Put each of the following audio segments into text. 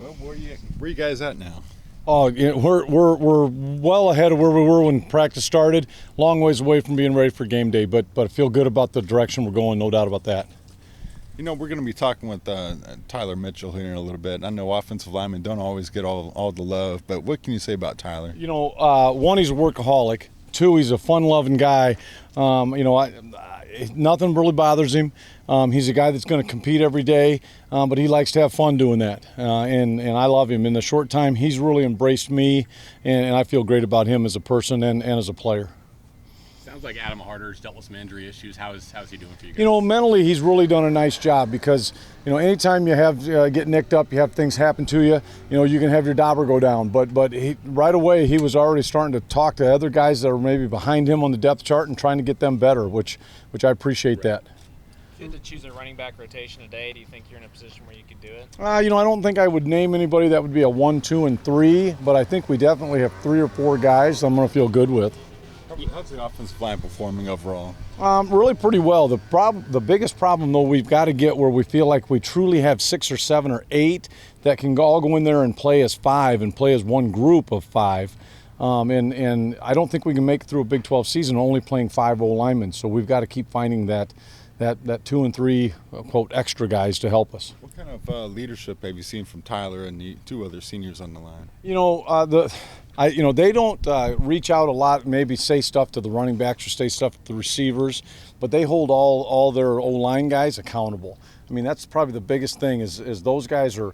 Well, where you guys at now? Oh, we're well ahead of where we were when practice started. Long ways away from being ready for game day, but I feel good about the direction we're going, no doubt about that. You know, we're going to be talking with Tyler Mitchell here in a little bit. I know offensive linemen don't always get all the love, but what can you say about Tyler? You know, one, he's a workaholic. Two, he's a fun-loving guy. Nothing really bothers him. He's a guy that's going to compete every day, but he likes to have fun doing that. And I love him. In the short time, he's really embraced me, and I feel great about him as a person and as a player. Sounds like Adam Harder's dealt with some injury issues. How's he doing for you guys? You know, mentally, he's really done a nice job because, you know, anytime you have get nicked up, you have things happen to you, you know, you can have your dauber go down. But he, right away, he was already starting to talk to other guys that are maybe behind him on the depth chart and trying to get them better, which I appreciate that. If you had to choose a running back rotation today, do you think you're in a position where you could do it? You know, I don't think I would name anybody that would be a 1, 2, and 3, but I think we definitely have 3 or 4 guys I'm going to feel good with. How's the offensive line performing overall? Really pretty well. The biggest problem, though, we've got to get where we feel like we truly have 6 or 7 or 8 that can all go in there and play as 5 and play as one group of 5. And I don't think we can make it through a Big 12 season only playing 5 O-linemen. So we've got to keep finding that 2 and 3, quote, extra guys to help us. What kind of leadership have you seen from Tyler and the 2 other seniors on the line? You know, they don't reach out a lot, maybe say stuff to the running backs or say stuff to the receivers, but they hold all their O-line guys accountable. I mean, that's probably the biggest thing is those guys are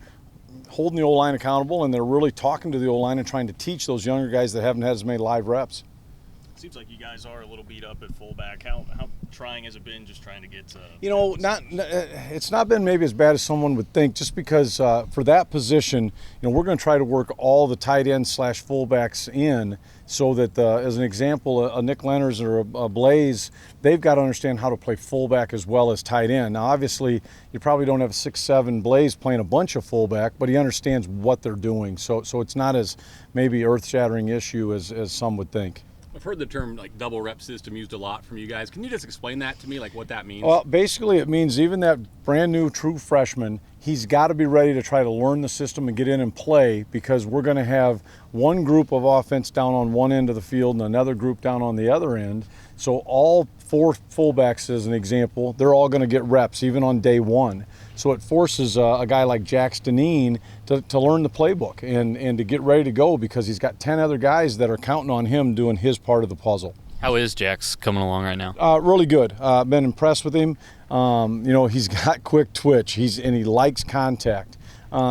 holding the O-line accountable, and they're really talking to the O-line and trying to teach those younger guys that haven't had as many live reps. Seems like you guys are a little beat up at fullback. How trying has it been just trying to get to? You know, it's not been maybe as bad as someone would think, just because for that position, you know, we're going to try to work all the tight ends / fullbacks in, so that as an example, a Nick Leonard's or a Blaze, they've got to understand how to play fullback as well as tight end. Now, obviously, you probably don't have a 6'7" Blaze playing a bunch of fullback, but he understands what they're doing, so it's not as maybe earth-shattering issue as some would think. I've heard the term like double rep system used a lot from you guys. Can you just explain that to me, like what that means? Well, basically it means even that brand new true freshman, he's got to be ready to try to learn the system and get in and play, because we're going to have one group of offense down on one end of the field and another group down on the other end. So all 4 fullbacks, as an example, they're all going to get reps even on day 1. So it forces a guy like Jax Deneen to learn the playbook and to get ready to go, because he's got 10 other guys that are counting on him doing his part of the puzzle. How is Jax coming along right now? Really good. Been impressed with him. You know, he's got quick twitch. And he likes contact.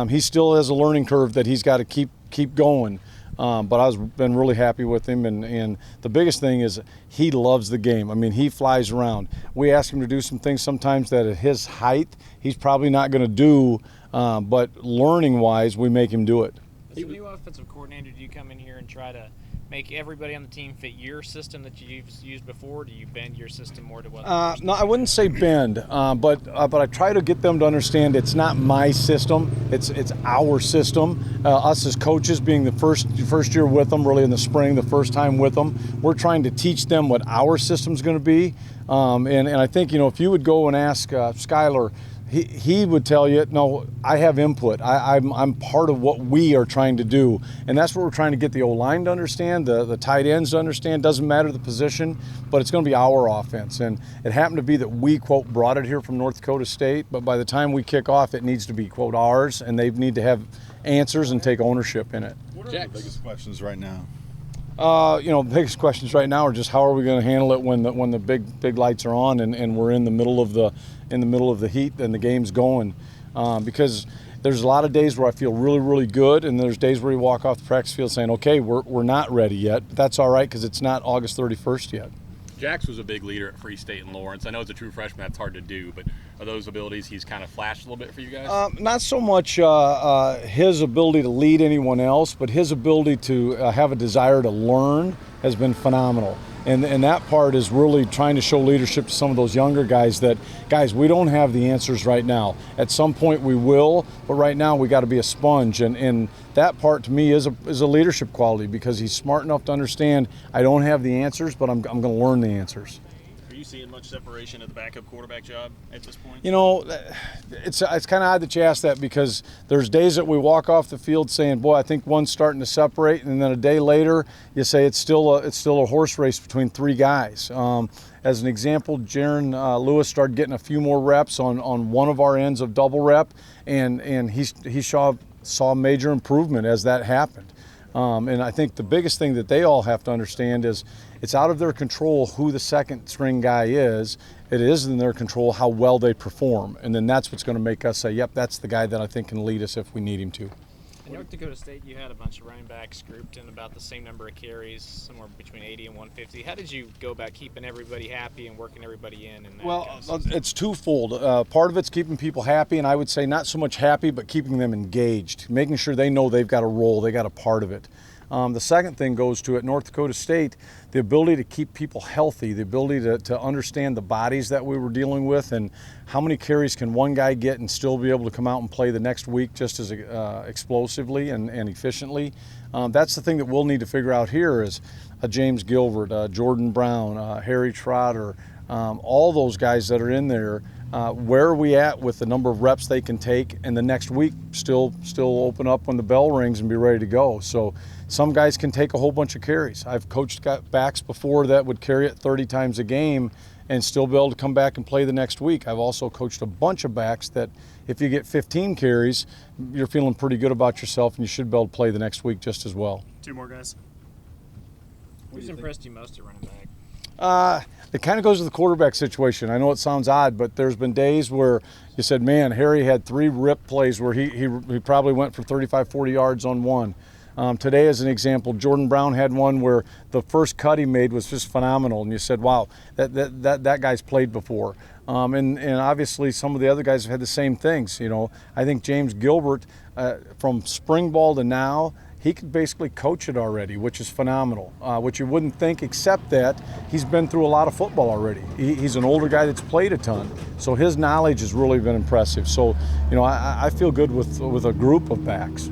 He still has a learning curve that he's got to keep going. But I've been really happy with him, and the biggest thing is he loves the game. I mean, he flies around. We ask him to do some things sometimes that at his height he's probably not going to do, but learning-wise, we make him do it. As a new offensive coordinator, do you come in here and try to make everybody on the team fit your system that you've used before? Do you bend your system more to what? No, I wouldn't say bend, but I try to get them to understand it's not my system, it's our system. Us as coaches, being the first year with them, really in the spring, the first time with them, we're trying to teach them what our system's going to be. And I think, you know, if you would go and ask Skylar, he would tell you, no, I have input. I'm part of what we are trying to do. And that's what we're trying to get the O-line to understand, the tight ends to understand. Doesn't matter the position, but it's going to be our offense. And it happened to be that we, quote, brought it here from North Dakota State, but by the time we kick off, it needs to be, quote, ours, and they need to have answers and take ownership in it. What are the biggest questions right now? You know, the biggest questions right now are just how are we going to handle it when the big lights are on and we're in the middle of the heat and the game's going, because there's a lot of days where I feel really, really good, and there's days where you walk off the practice field saying, okay, we're not ready yet, but that's all right because it's not August 31st yet. Jax was a big leader at Free State and Lawrence. I know as a true freshman that's hard to do, but are those abilities he's kind of flashed a little bit for you guys? Not so much his ability to lead anyone else, but his ability to have a desire to learn has been phenomenal. And that part is really trying to show leadership to some of those younger guys that, guys, we don't have the answers right now. At some point we will, but right now we got to be a sponge. And that part to me is a leadership quality, because he's smart enough to understand I don't have the answers, but I'm going to learn the answers. Are you seeing much separation at the backup quarterback job at this point? You know, it's kind of odd that you ask that, because there's days that we walk off the field saying, boy, I think one's starting to separate, and then a day later you say it's still a horse race between three guys. As an example, Jaron Lewis started getting a few more reps on one of our ends of double rep, and he saw major improvement as that happened. And I think the biggest thing that they all have to understand is it's out of their control who the second string guy is. It is in their control how well they perform. And then that's what's going to make us say, yep, that's the guy that I think can lead us if we need him to. In North Dakota State, you had a bunch of running backs grouped in about the same number of carries, somewhere between 80 and 150. How did you go about keeping everybody happy and working everybody in? That Well, kind of system? it's twofold. Part of it's keeping people happy, and I would say not so much happy, but keeping them engaged, making sure they know they've got a role, they got a part of it. The second thing goes to, at North Dakota State, the ability to keep people healthy, the ability to understand the bodies that we were dealing with, and how many carries can one guy get and still be able to come out and play the next week just as explosively and efficiently. That's the thing that we'll need to figure out here is James Gilbert, Jordan Brown, Harry Trotter, all those guys that are in there. Where are we at with the number of reps they can take, and the next week still open up when the bell rings and be ready to go. So some guys can take a whole bunch of carries. I've coached backs before that would carry it 30 times a game and still be able to come back and play the next week. I've also coached a bunch of backs that if you get 15 carries, you're feeling pretty good about yourself and you should be able to play the next week just as well. Two more guys. Who's impressed you most at running back? It kind of goes to the quarterback situation. I know it sounds odd, but there's been days where you said, man, Harry had 3 rip plays where he probably went for 35, 40 yards on one. Today, as an example, Jordan Brown had one where the first cut he made was just phenomenal, and you said, wow, that guy's played before. And obviously some of the other guys have had the same things. You know, I think James Gilbert, from spring ball to now, he could basically coach it already, which is phenomenal, which you wouldn't think, except that he's been through a lot of football already. He's an older guy that's played a ton, so his knowledge has really been impressive. So, you know, I feel good with a group of backs.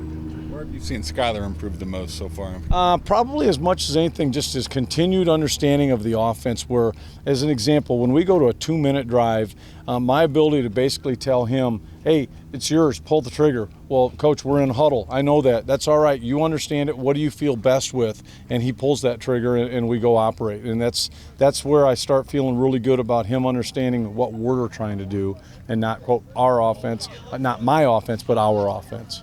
Where have you seen Skyler improve the most so far? Probably as much as anything, just his continued understanding of the offense, where, as an example, when we go to a 2-minute drive, my ability to basically tell him, hey, it's yours, pull the trigger. Well, coach, we're in huddle. I know that. That's all right. You understand it. What do you feel best with? And he pulls that trigger and we go operate. And that's where I start feeling really good about him understanding what we're trying to do and not, quote, our offense, not my offense, but our offense.